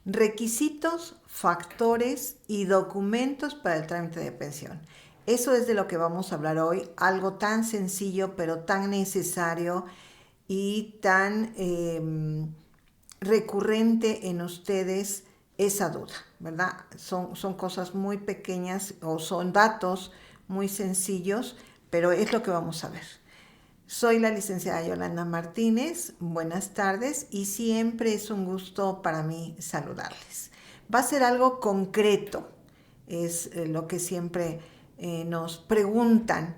Requisitos, factores y documentos para el trámite de pensión. Eso es de lo que vamos a hablar hoy, algo tan sencillo pero tan necesario y tan recurrente en ustedes esa duda, ¿verdad? Son cosas muy pequeñas o son datos muy sencillos, pero es lo que vamos a ver. Soy la licenciada Yolanda Martínez, buenas tardes y siempre es un gusto para mí saludarles. Va a ser algo concreto, es lo que siempre nos preguntan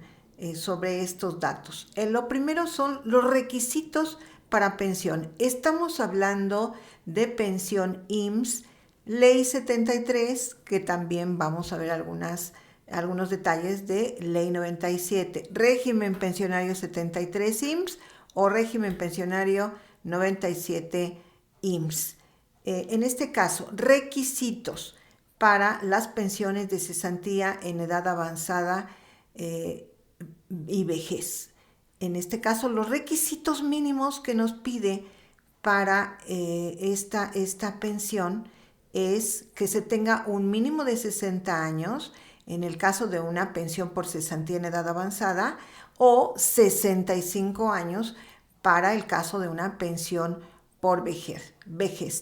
sobre estos datos. Lo primero son los requisitos para pensión. Estamos hablando de pensión IMSS, Ley 73, que también vamos a ver algunos detalles de Ley 97, régimen pensionario 73 IMSS o régimen pensionario 97 IMSS. En este caso, requisitos para las pensiones de cesantía en edad avanzada y vejez. En este caso, los requisitos mínimos que nos pide para esta pensión es que se tenga un mínimo de 60 años, en el caso de una pensión por cesantía en edad avanzada, o 65 años para el caso de una pensión por vejez.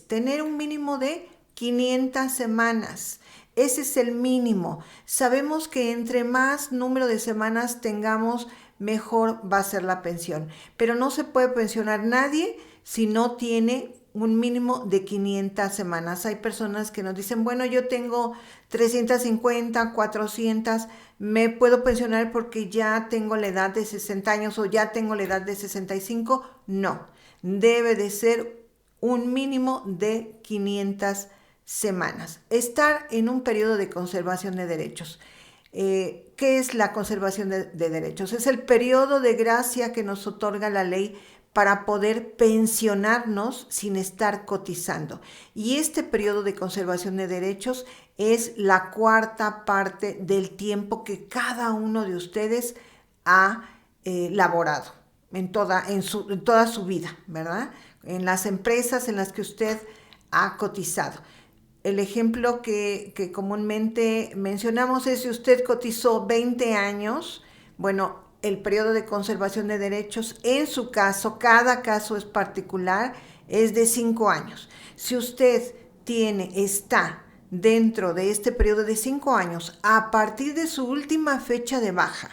Tener un mínimo de 500 semanas. Ese es el mínimo. Sabemos que entre más número de semanas tengamos, mejor va a ser la pensión. Pero no se puede pensionar nadie si no tiene un mínimo de 500 semanas. Hay personas que nos dicen, bueno, yo tengo 350, 400, me puedo pensionar porque ya tengo la edad de 60 años o ya tengo la edad de 65. No, debe de ser un mínimo de 500 semanas. Estar en un periodo de conservación de derechos. ¿Qué es la conservación de derechos? Es el periodo de gracia que nos otorga la ley para poder pensionarnos sin estar cotizando. Y este periodo de conservación de derechos es la cuarta parte del tiempo que cada uno de ustedes ha laborado en toda su vida, ¿verdad? En las empresas en las que usted ha cotizado. El ejemplo que comúnmente mencionamos es si usted cotizó 20 años, bueno, el periodo de conservación de derechos, en su caso, cada caso es particular, es de 5 años. Si usted está dentro de este periodo de 5 años, a partir de su última fecha de baja,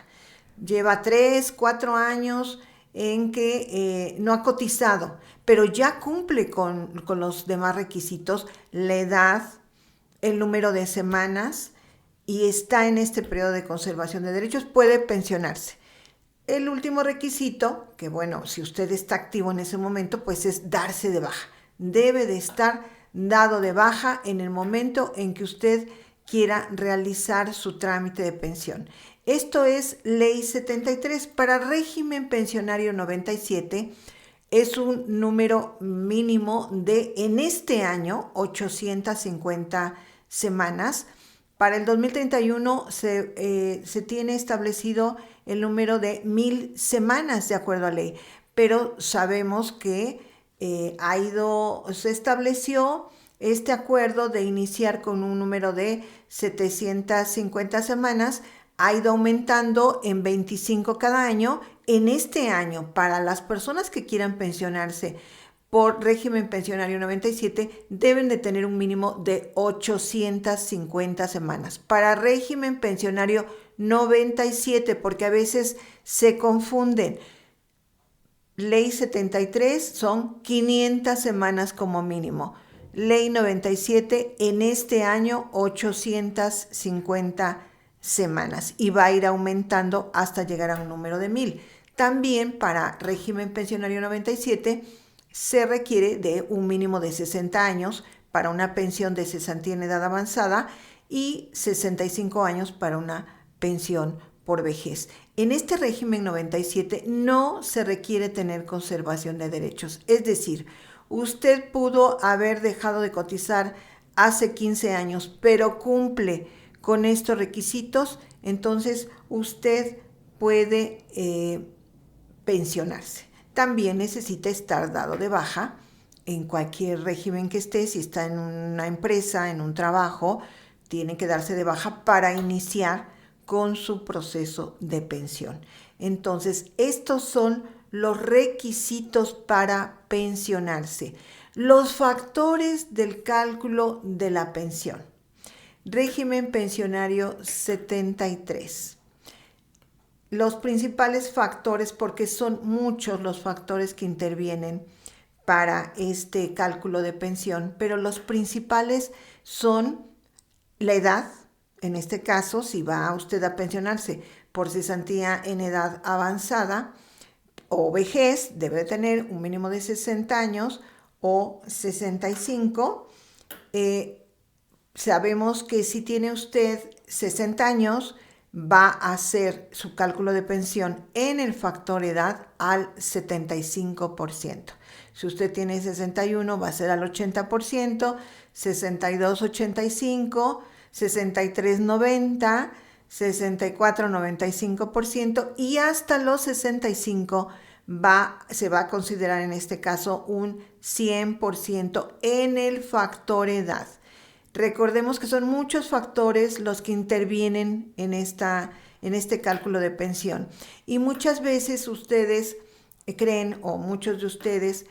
lleva 3, 4 años en que no ha cotizado, pero ya cumple con los demás requisitos, la edad, el número de semanas y está en este periodo de conservación de derechos, puede pensionarse. El último requisito, que bueno, si usted está activo en ese momento, pues es darse de baja. Debe de estar dado de baja en el momento en que usted quiera realizar su trámite de pensión. Esto es Ley 73. Para régimen pensionario 97 es un número mínimo de, en este año, 850 semanas. Para el 2031 se tiene establecido el número de 1000 semanas de acuerdo a ley, pero sabemos que se estableció este acuerdo de iniciar con un número de 750 semanas, ha ido aumentando en 25 cada año. En este año, para las personas que quieran pensionarse por régimen pensionario 97, deben de tener un mínimo de 850 semanas. Para régimen pensionario 97, porque a veces se confunden. Ley 73 son 500 semanas como mínimo. Ley 97 en este año 850 semanas y va a ir aumentando hasta llegar a un número de 1000. También para régimen pensionario 97 se requiere de un mínimo de 60 años para una pensión de cesantía en edad avanzada y 65 años para una pensión por vejez. En este régimen 97 no se requiere tener conservación de derechos, es decir, usted pudo haber dejado de cotizar hace 15 años, pero cumple con estos requisitos, entonces usted puede pensionarse. También necesita estar dado de baja en cualquier régimen que esté, si está en una empresa, en un trabajo, tiene que darse de baja para iniciar con su proceso de pensión. Entonces, estos son los requisitos para pensionarse. Los factores del cálculo de la pensión. Régimen pensionario 73. Los principales factores, porque son muchos los factores que intervienen para este cálculo de pensión, pero los principales son la edad. En este caso, si va usted a pensionarse por cesantía en edad avanzada o vejez, debe tener un mínimo de 60 años o 65. Sabemos que si tiene usted 60 años, va a hacer su cálculo de pensión en el factor edad al 75%. Si usted tiene 61, va a ser al 80%, 62, 85%, 63, 90%, 64, 95% y hasta los 65 se va a considerar en este caso un 100% en el factor edad. Recordemos que son muchos factores los que intervienen en este cálculo de pensión. Y muchas veces ustedes creen, o muchos de ustedes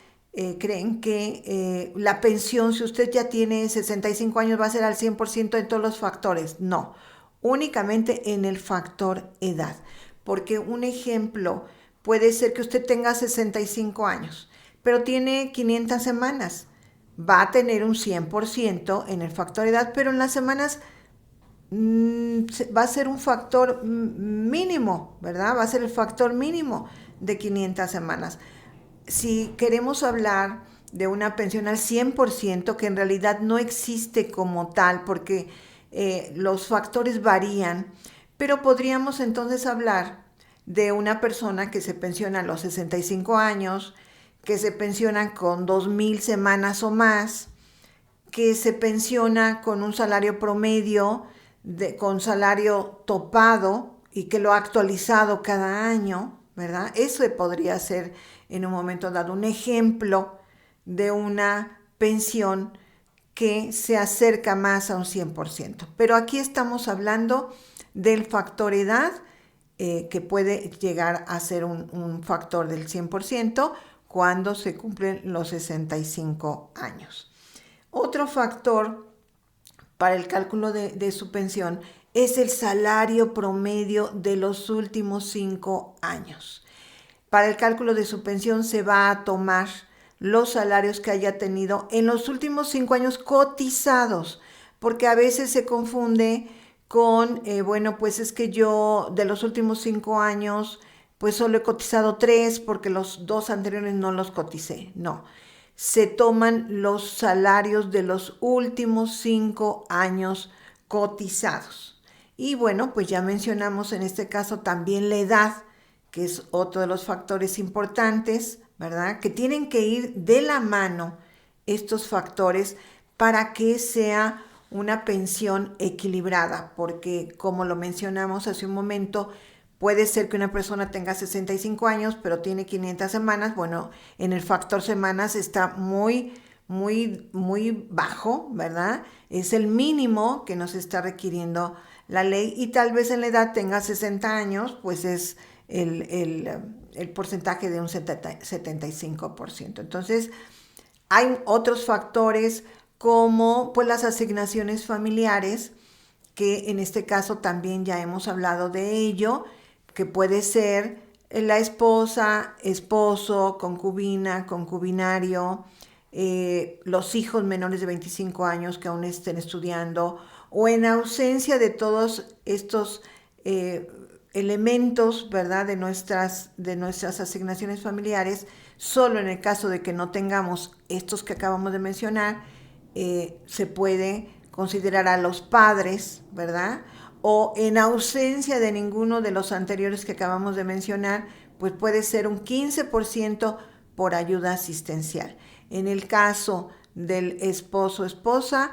creen que la pensión, si usted ya tiene 65 años, va a ser al 100% en todos los factores. No, únicamente en el factor edad. Porque un ejemplo puede ser que usted tenga 65 años, pero tiene 500 semanas. Va a tener un 100% en el factor edad, pero en las semanas va a ser un factor mínimo, ¿verdad? Va a ser el factor mínimo de 500 semanas. Si queremos hablar de una pensión al 100%, que en realidad no existe como tal, porque los factores varían, pero podríamos entonces hablar de una persona que se pensiona a los 65 años, que se pensionan con 2,000 semanas o más, que se pensiona con un salario promedio, con salario topado y que lo ha actualizado cada año, ¿verdad? Eso podría ser en un momento dado un ejemplo de una pensión que se acerca más a un 100%. Pero aquí estamos hablando del factor edad, que puede llegar a ser un factor del 100%, cuando se cumplen los 65 años. Otro factor para el cálculo de su pensión es el salario promedio de los últimos 5 años. Para el cálculo de su pensión se va a tomar los salarios que haya tenido en los últimos 5 años cotizados, porque a veces se confunde con, bueno, pues es que yo de los últimos 5 años pues solo he cotizado 3 porque los 2 anteriores no los coticé. No, se toman los salarios de los últimos 5 años cotizados. Y bueno, pues ya mencionamos en este caso también la edad, que es otro de los factores importantes, ¿verdad? Que tienen que ir de la mano estos factores para que sea una pensión equilibrada, porque como lo mencionamos hace un momento, puede ser que una persona tenga 65 años, pero tiene 500 semanas. Bueno, en el factor semanas está muy, muy, muy bajo, ¿verdad? Es el mínimo que nos está requiriendo la ley, y tal vez en la edad tenga 60 años, pues es el porcentaje de un 75%. Entonces, hay otros factores como pues las asignaciones familiares, que en este caso también ya hemos hablado de ello, que puede ser la esposa, esposo, concubina, concubinario, los hijos menores de 25 años que aún estén estudiando, o en ausencia de todos estos elementos, ¿verdad?, de nuestras asignaciones familiares, solo en el caso de que no tengamos estos que acabamos de mencionar, se puede considerar a los padres, ¿verdad?, o en ausencia de ninguno de los anteriores que acabamos de mencionar, pues puede ser un 15% por ayuda asistencial. En el caso del esposo o esposa,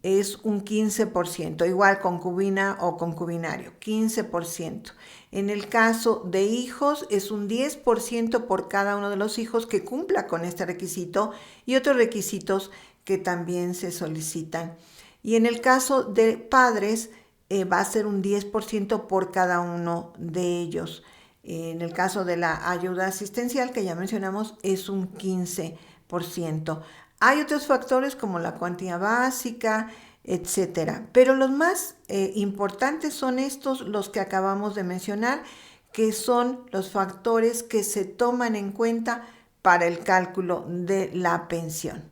es un 15%, igual concubina o concubinario, 15%. En el caso de hijos es un 10% por cada uno de los hijos que cumpla con este requisito y otros requisitos que también se solicitan. Y en el caso de padres va a ser un 10% por cada uno de ellos. En el caso de la ayuda asistencial que ya mencionamos es un 15%. Hay otros factores como la cuantía básica, etcétera. Pero los más importantes son estos, los que acabamos de mencionar, que son los factores que se toman en cuenta para el cálculo de la pensión.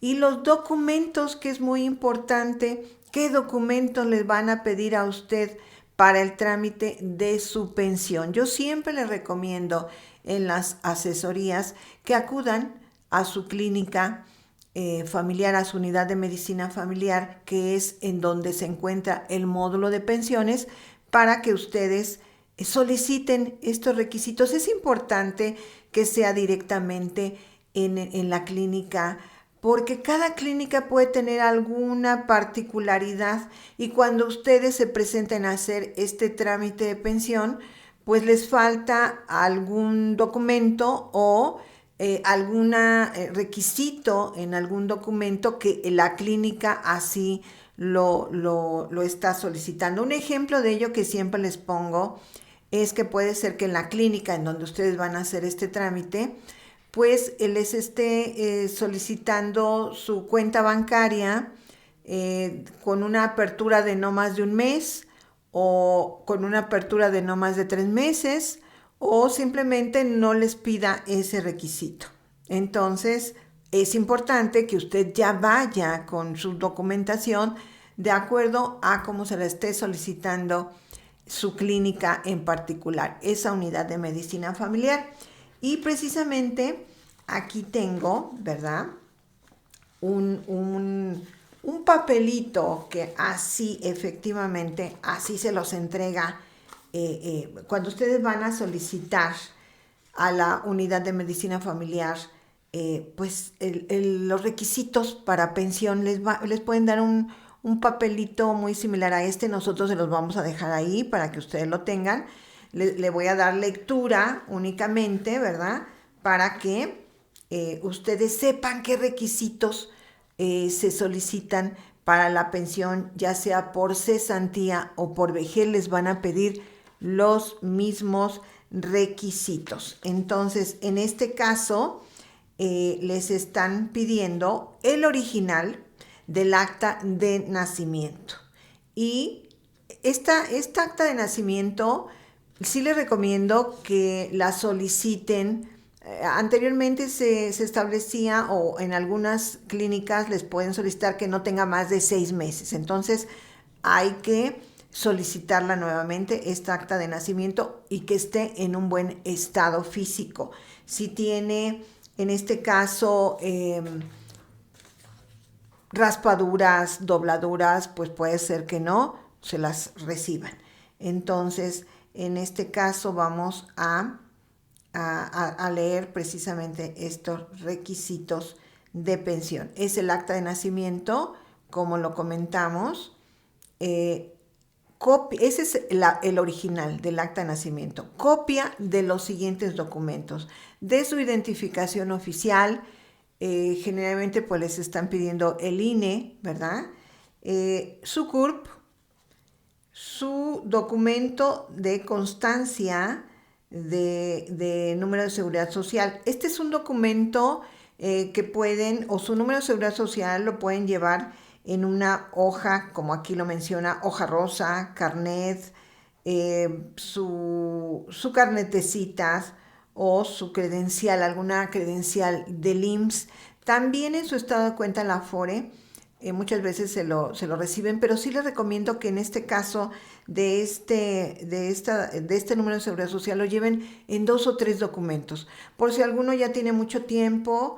Y los documentos, que es muy importante, ¿qué documentos les van a pedir a usted para el trámite de su pensión? Yo siempre les recomiendo en las asesorías que acudan a su clínica familiar, a su unidad de medicina familiar, que es en donde se encuentra el módulo de pensiones, para que ustedes soliciten estos requisitos. Es importante que sea directamente en la clínica, porque cada clínica puede tener alguna particularidad y cuando ustedes se presenten a hacer este trámite de pensión, pues les falta algún documento o algún requisito en algún documento que la clínica así lo está solicitando. Un ejemplo de ello que siempre les pongo es que puede ser que en la clínica en donde ustedes van a hacer este trámite, pues les esté solicitando su cuenta bancaria con una apertura de no más de un mes o con una apertura de no más de 3 meses, o simplemente no les pida ese requisito. Entonces, es importante que usted ya vaya con su documentación de acuerdo a cómo se la esté solicitando su clínica en particular, esa unidad de medicina familiar. Y precisamente aquí tengo, ¿verdad? Un papelito que así efectivamente, así se los entrega cuando ustedes van a solicitar a la unidad de medicina familiar, pues los requisitos para pensión les pueden dar un papelito muy similar a este. Nosotros se los vamos a dejar ahí para que ustedes lo tengan. Le voy a dar lectura únicamente, ¿verdad? Para que ustedes sepan qué requisitos se solicitan para la pensión, ya sea por cesantía o por vejez. Les van a pedir los mismos requisitos. Entonces, en este caso, les están pidiendo el original del acta de nacimiento. Y esta acta de nacimiento sí les recomiendo que la soliciten. Anteriormente se establecía, o en algunas clínicas les pueden solicitar que no tenga más de 6 meses. Entonces hay que solicitarla nuevamente, esta acta de nacimiento, y que esté en un buen estado físico. Si tiene, en este caso, raspaduras, dobladuras, pues puede ser que no se las reciban. Entonces, en este caso vamos a leer precisamente estos requisitos de pensión. Es el acta de nacimiento, como lo comentamos. Ese es el original del acta de nacimiento. Copia de los siguientes documentos: de su identificación oficial, generalmente pues les están pidiendo el INE, ¿verdad? Su CURP, su documento de constancia de número de seguridad social. Este es un documento que pueden, o su número de seguridad social lo pueden llevar en una hoja, como aquí lo menciona, hoja rosa, carnet, su carnet de citas o su credencial, alguna credencial del IMSS. También en su estado de cuenta en la Afore, muchas veces se lo reciben, pero sí les recomiendo que en este caso de este número de seguridad social lo lleven en 2 o 3 documentos. Por si alguno ya tiene mucho tiempo,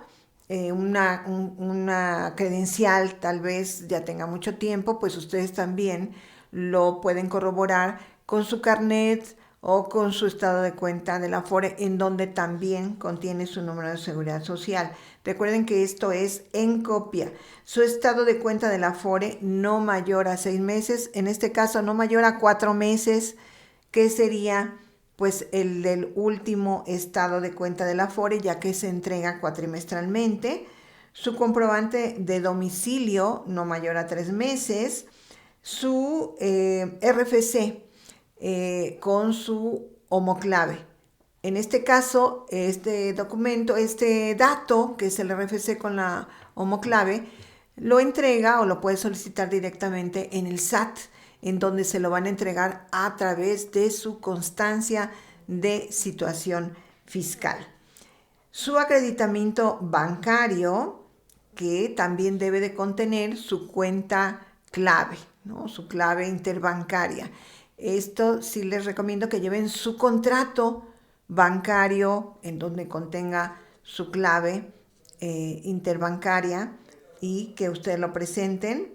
una credencial tal vez ya tenga mucho tiempo, pues ustedes también lo pueden corroborar con su carnet o con su estado de cuenta de la Afore, en donde también contiene su número de seguridad social. Recuerden que esto es en copia. Su estado de cuenta del Afore no mayor a 6 meses, en este caso no mayor a 4 meses, que sería pues el del último estado de cuenta del Afore, ya que se entrega cuatrimestralmente. Su comprobante de domicilio no mayor a 3 meses, su RFC con su homoclave. En este caso, este documento, este dato, que es el RFC con la homoclave, lo entrega o lo puede solicitar directamente en el SAT, en donde se lo van a entregar a través de su constancia de situación fiscal. Su acreditamiento bancario, que también debe de contener su cuenta clave, ¿no? Su clave interbancaria. Esto sí les recomiendo que lleven su contrato bancario en donde contenga su clave interbancaria y que ustedes lo presenten,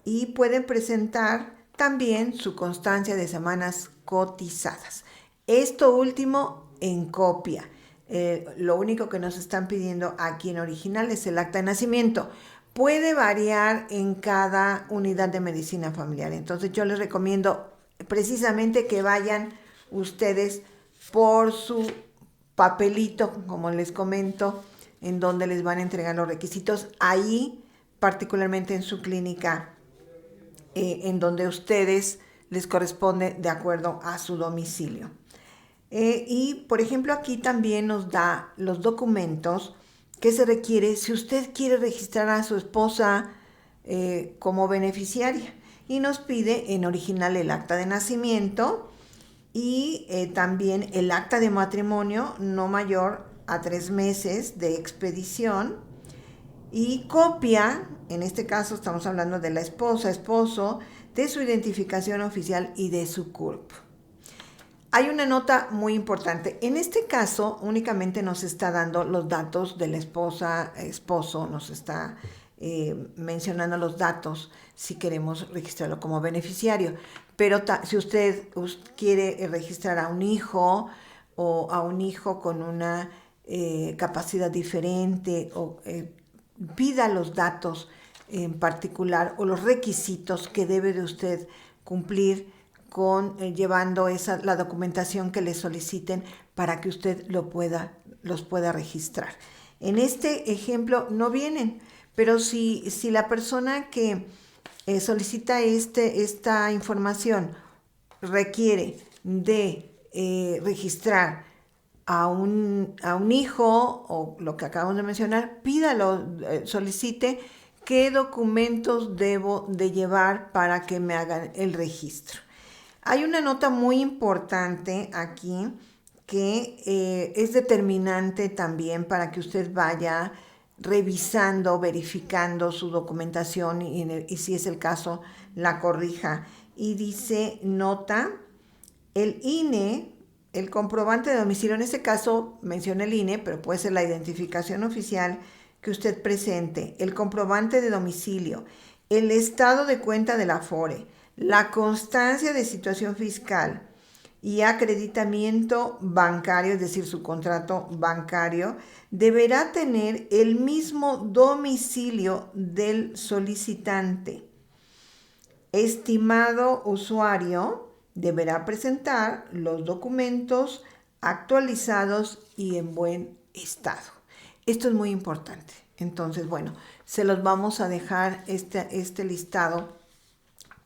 y pueden presentar también su constancia de semanas cotizadas. Esto último en copia. Lo único que nos están pidiendo aquí en original es el acta de nacimiento. Puede variar en cada unidad de medicina familiar. Entonces yo les recomiendo precisamente que vayan ustedes por su papelito, como les comento, en donde les van a entregar los requisitos. Ahí, particularmente en su clínica, en donde ustedes les corresponde de acuerdo a su domicilio. Y, por ejemplo, aquí también nos da los documentos que se requiere si usted quiere registrar a su esposa como beneficiaria. Y nos pide en original el acta de nacimiento y también el acta de matrimonio no mayor a 3 meses de expedición, y copia, en este caso estamos hablando de la esposa, esposo, de su identificación oficial y de su CURP. Hay una nota muy importante. En este caso únicamente nos está dando los datos de la esposa, esposo, nos está mencionando los datos si queremos registrarlo como beneficiario. Pero si usted quiere registrar a un hijo o a un hijo con una capacidad diferente, o pida los datos en particular o los requisitos que debe de usted cumplir con llevando la documentación que le soliciten para que usted los pueda registrar. En este ejemplo no vienen, pero si la persona que solicita esta información requiere de registrar a un hijo o lo que acabamos de mencionar, pídalo, solicite qué documentos debo de llevar para que me hagan el registro. Hay una nota muy importante aquí que es determinante también para que usted vaya revisando, verificando su documentación y si es el caso, la corrija. Y dice, nota, el INE, el comprobante de domicilio, en este caso menciona el INE, pero puede ser la identificación oficial que usted presente, el comprobante de domicilio, el estado de cuenta del Afore, la constancia de situación fiscal y acreditamiento bancario, es decir, su contrato bancario, deberá tener el mismo domicilio del solicitante. Estimado usuario, deberá presentar los documentos actualizados y en buen estado. Esto es muy importante. Entonces, bueno, se los vamos a dejar este listado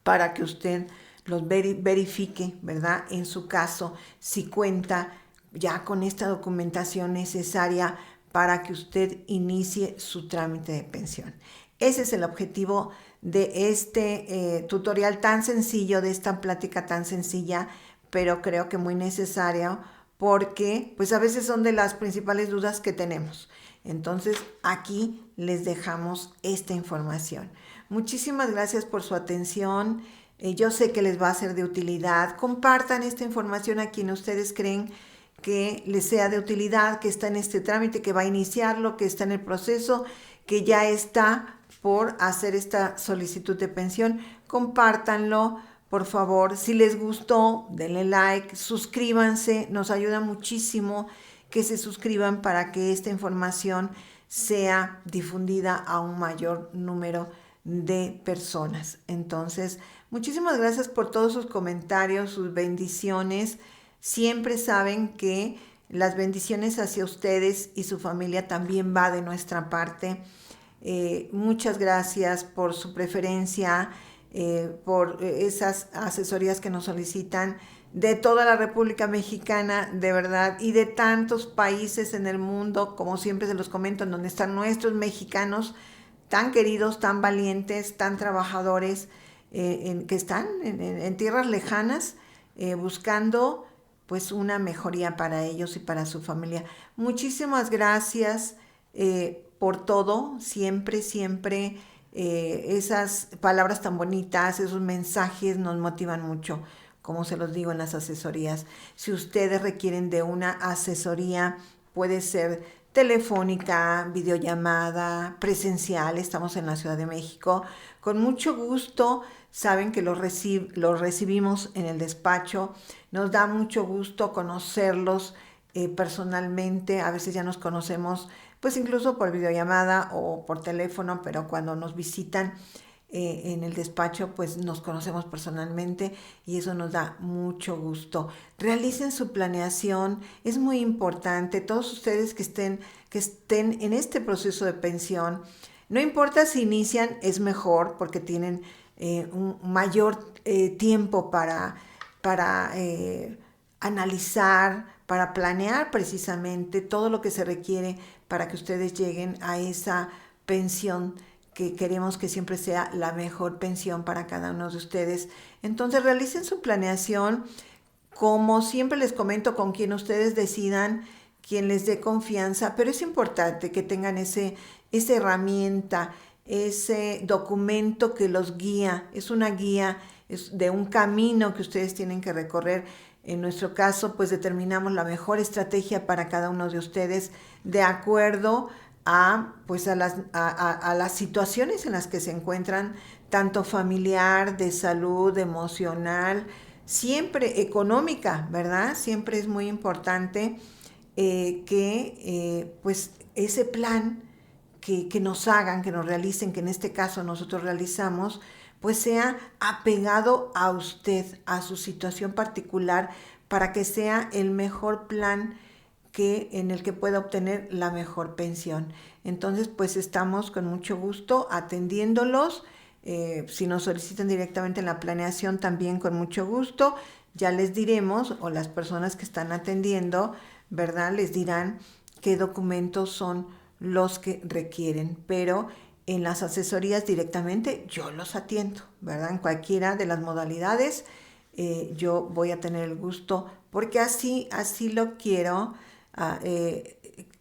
para que usted los verifique, ¿verdad? En su caso, si cuenta ya con esta documentación necesaria para que usted inicie su trámite de pensión. Ese es el objetivo de este tutorial tan sencillo, de esta plática tan sencilla, pero creo que muy necesaria, porque pues a veces son de las principales dudas que tenemos. Entonces aquí les dejamos esta información. Muchísimas gracias por su atención. Yo sé que les va a ser de utilidad. Compartan esta información a quien ustedes creen que les sea de utilidad, que está en este trámite, que va a iniciarlo, que está en el proceso, que ya está por hacer esta solicitud de pensión. Compártanlo, por favor. Si les gustó, denle like, suscríbanse. Nos ayuda muchísimo que se suscriban para que esta información sea difundida a un mayor número de personas. Entonces, muchísimas gracias por todos sus comentarios, sus bendiciones. Siempre saben que las bendiciones hacia ustedes y su familia también va de nuestra parte. Muchas gracias por su preferencia, por esas asesorías que nos solicitan de toda la República Mexicana, de verdad, y de tantos países en el mundo, como siempre se los comento, en donde están nuestros mexicanos tan queridos, tan valientes, tan trabajadores, que están en tierras lejanas, buscando pues una mejoría para ellos y para su familia. Muchísimas gracias por todo, siempre, siempre esas palabras tan bonitas, esos mensajes nos motivan mucho, como se los digo en las asesorías. Si ustedes requieren de una asesoría, puede ser telefónica, videollamada, presencial, estamos en la Ciudad de México, con mucho gusto. Saben que los recibimos en el despacho, nos da mucho gusto conocerlos personalmente. A veces ya nos conocemos pues incluso por videollamada o por teléfono, pero cuando nos visitan en el despacho pues nos conocemos personalmente y eso nos da mucho gusto. Realicen su planeación, es muy importante. Todos ustedes que estén en este proceso de pensión, no importa si inician, es mejor porque tienen un mayor tiempo para analizar, para planear precisamente todo lo que se requiere para que ustedes lleguen a esa pensión que queremos que siempre sea la mejor pensión para cada uno de ustedes. Entonces realicen su planeación, como siempre les comento, con quien ustedes decidan, quien les dé confianza, pero es importante que tengan esa herramienta, ese documento que los guía. Es una guía, es de un camino que ustedes tienen que recorrer. En nuestro caso, pues determinamos la mejor estrategia para cada uno de ustedes de acuerdo pues a las situaciones en las que se encuentran, tanto familiar, de salud, emocional, siempre económica, ¿verdad? Siempre es muy importante que pues ese plan que nos hagan, que nos realicen, que en este caso nosotros realizamos, pues sea apegado a usted, a su situación particular, para que sea el mejor plan en el que pueda obtener la mejor pensión. Entonces, pues estamos con mucho gusto atendiéndolos. Si nos solicitan directamente en la planeación, también con mucho gusto. Ya les diremos, o las personas que están atendiendo, ¿verdad? Les dirán qué documentos son los que requieren, pero en las asesorías directamente yo los atiendo, ¿verdad? En cualquiera de las modalidades yo voy a tener el gusto, porque así lo quiero.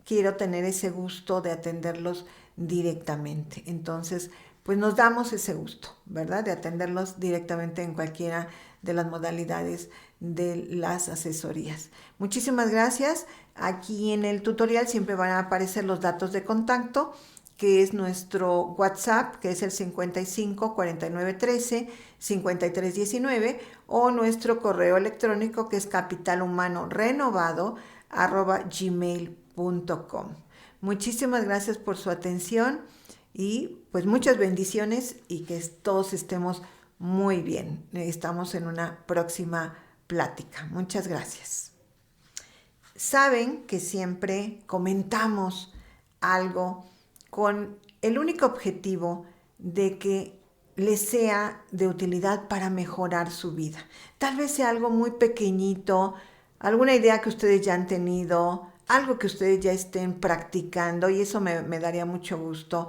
Quiero tener ese gusto de atenderlos directamente. Entonces, pues nos damos ese gusto, ¿verdad? De atenderlos directamente en cualquiera de las modalidades de las asesorías. Muchísimas gracias. Aquí en el tutorial siempre van a aparecer los datos de contacto, que es nuestro WhatsApp, que es el 55 49 13 53 19, o nuestro correo electrónico, que es capitalhumanorenovado@gmail.com. Muchísimas gracias por su atención y pues muchas bendiciones y que todos estemos muy bien. Estamos en una próxima plática. Muchas gracias. Saben que siempre comentamos algo con el único objetivo de que les sea de utilidad para mejorar su vida. Tal vez sea algo muy pequeñito, alguna idea que ustedes ya han tenido, algo que ustedes ya estén practicando, y eso me daría mucho gusto.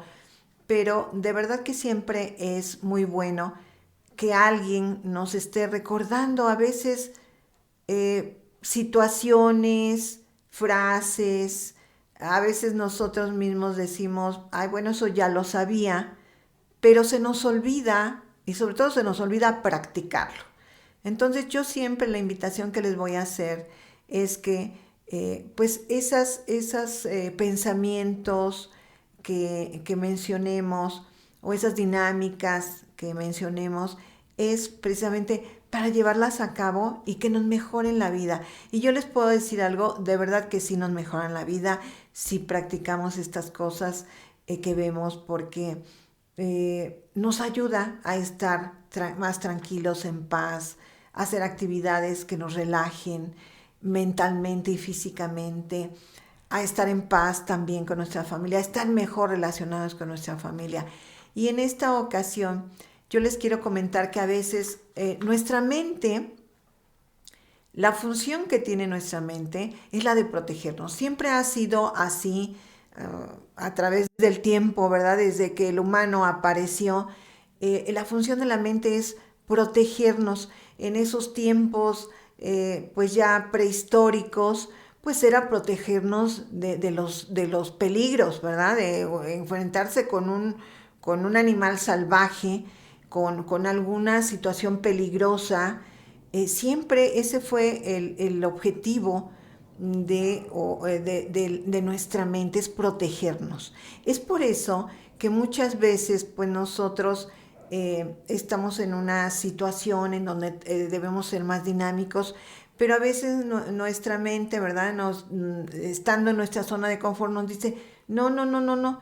Pero de verdad que siempre es muy bueno que alguien nos esté recordando a veces situaciones, frases. A veces nosotros mismos decimos, ay, bueno, eso ya lo sabía, pero se nos olvida, y sobre todo se nos olvida practicarlo. Entonces yo siempre la invitación que les voy a hacer es que pues esas pensamientos que mencionemos, o esas dinámicas que mencionemos, es precisamente para llevarlas a cabo y que nos mejoren la vida. Y yo les puedo decir algo, de verdad que sí nos mejoran la vida si practicamos estas cosas que vemos, porque nos ayuda a estar más tranquilos, en paz, a hacer actividades que nos relajen mentalmente y físicamente, a estar en paz también con nuestra familia, a estar mejor relacionados con nuestra familia. Y en esta ocasión yo les quiero comentar que a veces nuestra mente, la función que tiene nuestra mente es la de protegernos. Siempre ha sido así a través del tiempo, ¿verdad? Desde que el humano apareció, la función de la mente es protegernos. En esos tiempos, pues ya prehistóricos, pues era protegernos de los peligros, ¿verdad? De enfrentarse con un animal salvaje, con alguna situación peligrosa. Siempre ese fue el objetivo de nuestra mente, es protegernos. Es por eso que muchas veces pues nosotros estamos en una situación en donde debemos ser más dinámicos, pero a veces nuestra mente, ¿verdad? Estando en nuestra zona de confort nos dice, no, no, no, no, no,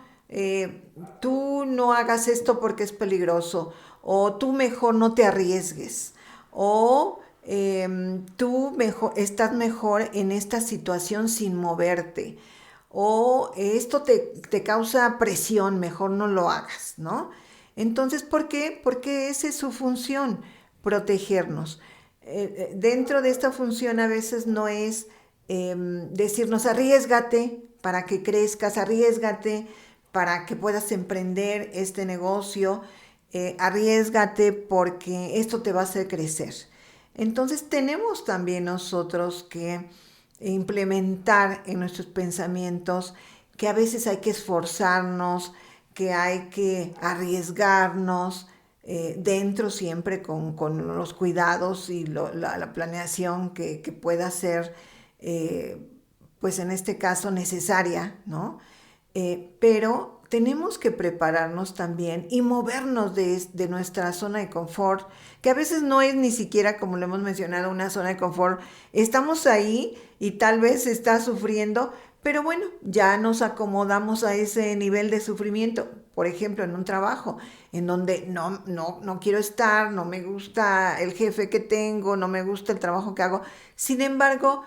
tú no hagas esto porque es peligroso, o tú mejor no te arriesgues, o tú mejor, estás mejor en esta situación sin moverte, o esto te causa presión, mejor no lo hagas, ¿no? Entonces, ¿por qué? Porque esa es su función, protegernos. Dentro de esta función a veces no es decirnos arriesgate para que crezcas, arriesgate para que puedas emprender este negocio, arriesgate porque esto te va a hacer crecer. Entonces tenemos también nosotros que implementar en nuestros pensamientos que a veces hay que esforzarnos, que hay que arriesgarnos, dentro siempre con los cuidados y la planeación que pueda ser, pues en este caso, necesaria, ¿no? Pero tenemos que prepararnos también y movernos de nuestra zona de confort, que a veces no es ni siquiera, como lo hemos mencionado, una zona de confort. Estamos ahí y tal vez está sufriendo, pero bueno, ya nos acomodamos a ese nivel de sufrimiento. Por ejemplo, en un trabajo en donde no quiero estar, no me gusta el jefe que tengo, no me gusta el trabajo que hago. Sin embargo,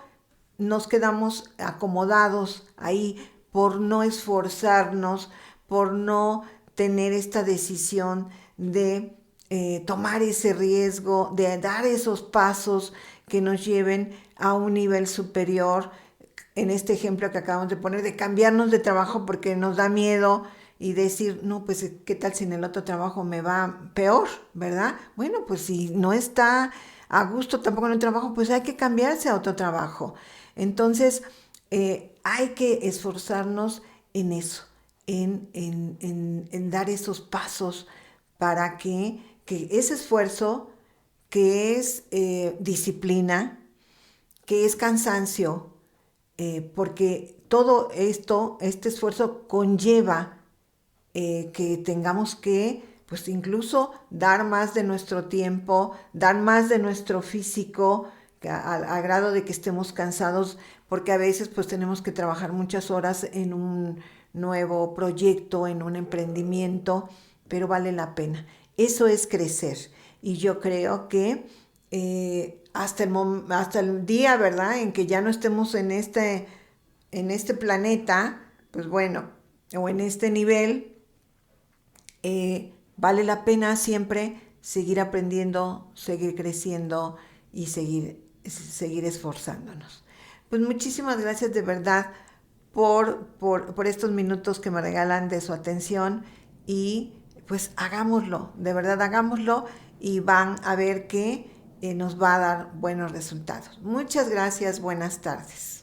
nos quedamos acomodados ahí por no esforzarnos, por no tener esta decisión de tomar ese riesgo, de dar esos pasos que nos lleven a un nivel superior. En este ejemplo que acabamos de poner, de cambiarnos de trabajo porque nos da miedo y decir, no, pues qué tal si en el otro trabajo me va peor, ¿verdad? Bueno, pues si no está a gusto tampoco en el trabajo, pues hay que cambiarse a otro trabajo. Entonces, hay que esforzarnos en eso, en dar esos pasos para que ese esfuerzo, que es disciplina, que es cansancio, porque todo esto, este esfuerzo conlleva que tengamos que, pues incluso dar más de nuestro tiempo, dar más de nuestro físico, a grado de que estemos cansados, porque a veces pues tenemos que trabajar muchas horas en un nuevo proyecto, en un emprendimiento, pero vale la pena. Eso es crecer. Y yo creo que hasta el día, ¿verdad?, en que ya no estemos en este planeta, pues bueno, o en este nivel, vale la pena siempre seguir aprendiendo, seguir creciendo y seguir esforzándonos. Pues muchísimas gracias de verdad por estos minutos que me regalan de su atención y pues hagámoslo, de verdad hagámoslo y van a ver que nos va a dar buenos resultados. Muchas gracias, buenas tardes.